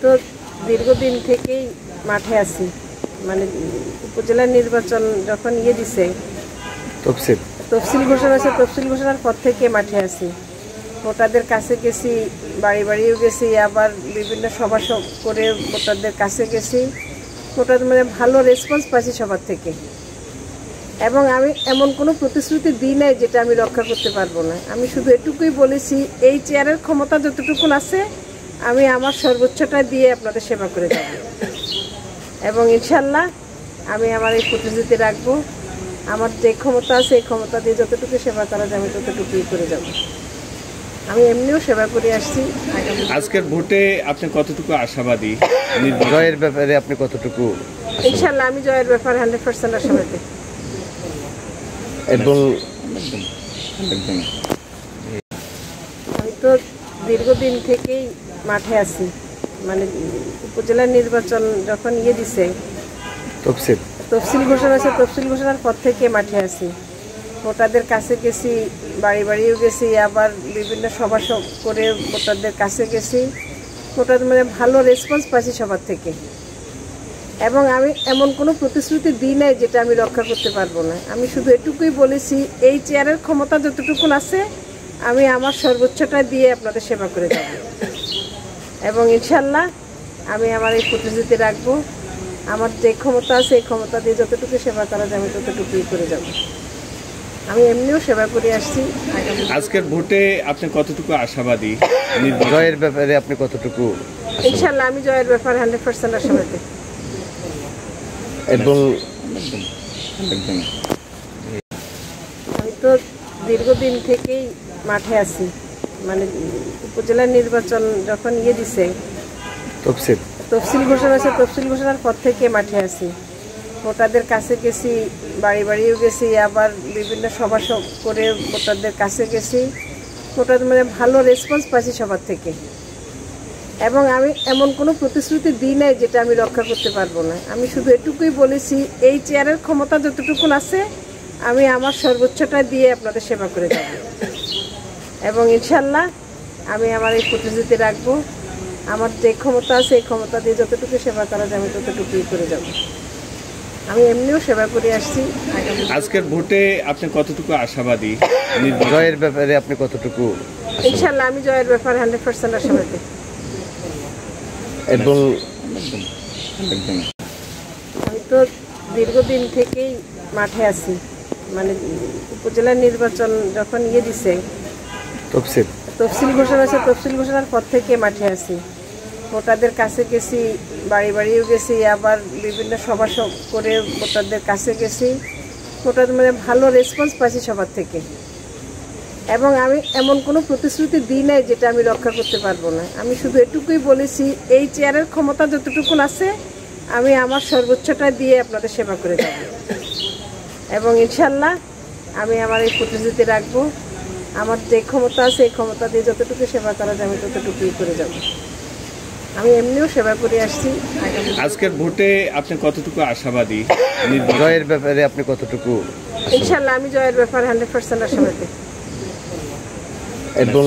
তো দীর্ঘদিন থেকেই মাঠে আছি, মানে উপজেলা নির্বাচন যখন দিছে তফসিল ঘোষণা হয়েছে, তফসিল ঘোষণার পর থেকে মাঠে আছি। ভোটারদের কাছে গেছি, বাড়ি বাড়িও গেছি, আবার বিভিন্ন সভা করে ভোটারদের কাছে গেছি। ভোটারদের মানে ভালো রেসপন্স পাচ্ছি সবার থেকে। এবং আমি এমন কোনো প্রতিশ্রুতি দিই নাই যেটা আমি রক্ষা করতে পারবো না। আমি শুধু এটুকুই বলেছি, এই চেয়ারের ক্ষমতা যতটুকু আছে আমি আমার সর্বোচ্চটা দিয়ে আপনাদের সেবা করে যাব, এবং ইনশাল্লাহ আমি আমার এই প্রতিশ্রুতি রাখবো। আমার যে ক্ষমতা আছে এই ক্ষমতা দিয়ে যতটুকু সেবা করা যাবে ততটুকুই করে যাব। আমি এমনিও সেবা করে আসছি। আজকের ভোটে আপনি কতটুকু আশাবাদী? জয়ের ব্যাপারে আপনি কতটুকু? ইনশাল্লাহ আমি জয়ের ব্যাপারে 100% আশাবাদী। এবং আমি তো দীর্ঘদিন থেকেই মাঠে আছি, মানে উপজেলা নির্বাচন যখন দিছে তফসিল ঘোষণা হয়েছে, তফসিল ঘোষণার পর থেকে মাঠে আছি। ভোটারদের কাছে গেছি, বাড়ি বাড়িও গেছি, আবার বিভিন্ন সভা করে ভোটারদের কাছে গেছি। ভোটারদের মানে ভালো রেসপন্স পাচ্ছি সবার থেকে। এবং আমি এমন কোনো প্রতিশ্রুতি দিই নাই যেটা আমি রক্ষা করতে পারবো না। আমি শুধু এটুকুই বলেছি, এই চেয়ারের ক্ষমতা যতটুকু আছে আমি আমার সর্বোচ্চটা দিয়ে আপনাদের সেবা করে যাব, এবং ইনশাল্লাহ আমি আমার এই প্রতিশ্রুতি রাখবো। আমার যে ক্ষমতা আছে এই ক্ষমতা দিয়ে যতটুকু সেবা করা যাবে ততটুকুই করে যাব। আমি এমনিও সেবা করে আসছি। আজকের ভোটে আপনি কতটুকু আশাবাদী? জয়ের ব্যাপারে আপনি কতটুকু? ইনশাল্লাহ আমি জয়ের ব্যাপারে 100% আশাবাদী। এবং আমি তো দীর্ঘদিন থেকেই মাঠে আছি, মানে উপজেলা নির্বাচন যখন দিছে তফসিল ঘোষণা হয়েছে, তফসিল ঘোষণার পর থেকে মাঠে আছি। ভোটারদের কাছে গেছি, বাড়ি বাড়িও গেছি, আবার বিভিন্ন সভা করে ভোটারদের কাছে গেছি। ভোটারদের মানে ভালো রেসপন্স পাচ্ছি সবার থেকে। এবং আমি এমন কোনো প্রতিশ্রুতি দিই নাই যেটা আমি রক্ষা করতে পারবো না। আমি শুধু এটুকুই বলেছি, এই চেয়ারের ক্ষমতা যতটুকু আছে আমি আমার সর্বোচ্চটা দিয়ে আপনাদের সেবা করে যাব, এবং ইনশাল্লাহ আমি আমার এই প্রতিশ্রুতি রাখবো। আমার যে ক্ষমতা আছে এই ক্ষমতা দিয়ে যতটুকু সেবা করা যাবে ততটুকুই করে যাব। আমি এমনিও সেবা করে আসছি। আজকের ভোটে আপনি কতটুকু আশাবাদী? জয়ের ব্যাপারে আপনি কতটুকু? ইনশাল্লাহ আমি জয়ের ব্যাপারে 100% আশাবাদী। এবং আমি তো দীর্ঘদিন থেকেই মাঠে আছি, মানে উপজেলা নির্বাচন যখন দিছে তফসিল ঘোষণা হয়েছে, তফসিল ঘোষণার পর থেকে মাঠে আছি। ভোটারদের কাছে গেছি, বাড়ি বাড়িও গেছি, আবার বিভিন্ন সভা করে ভোটারদের কাছে গেছি। ভোটারদের মানে ভালো রেসপন্স পাচ্ছি সবার থেকে। এবং আমি এমন কোনো প্রতিশ্রুতি দিই নাই যেটা আমি রক্ষা করতে পারবো না। আমি শুধু এটুকুই বলেছি, এই চেয়ারের ক্ষমতা যতটুকু আছে আমি আমার সর্বোচ্চটা দিয়ে আপনাদের সেবা করে যাব, এবং ইনশাল্লাহ আমি আমার এই প্রতিশ্রুতি রাখবো। আমার যে ক্ষমতা আছে এই ক্ষমতা দিয়ে যতটুকু সেবা করা যাবে ততটুকুই করে যাব। আমি এমনিও সেবা করে আসছি। আজকের ভোটে আপনি কতটুকু আশাবাদী? জয়ের ব্যাপারে আপনি কতটুকু? ইনশাল্লাহ আমি জয়ের ব্যাপারে 100% আশাবাদী। এবং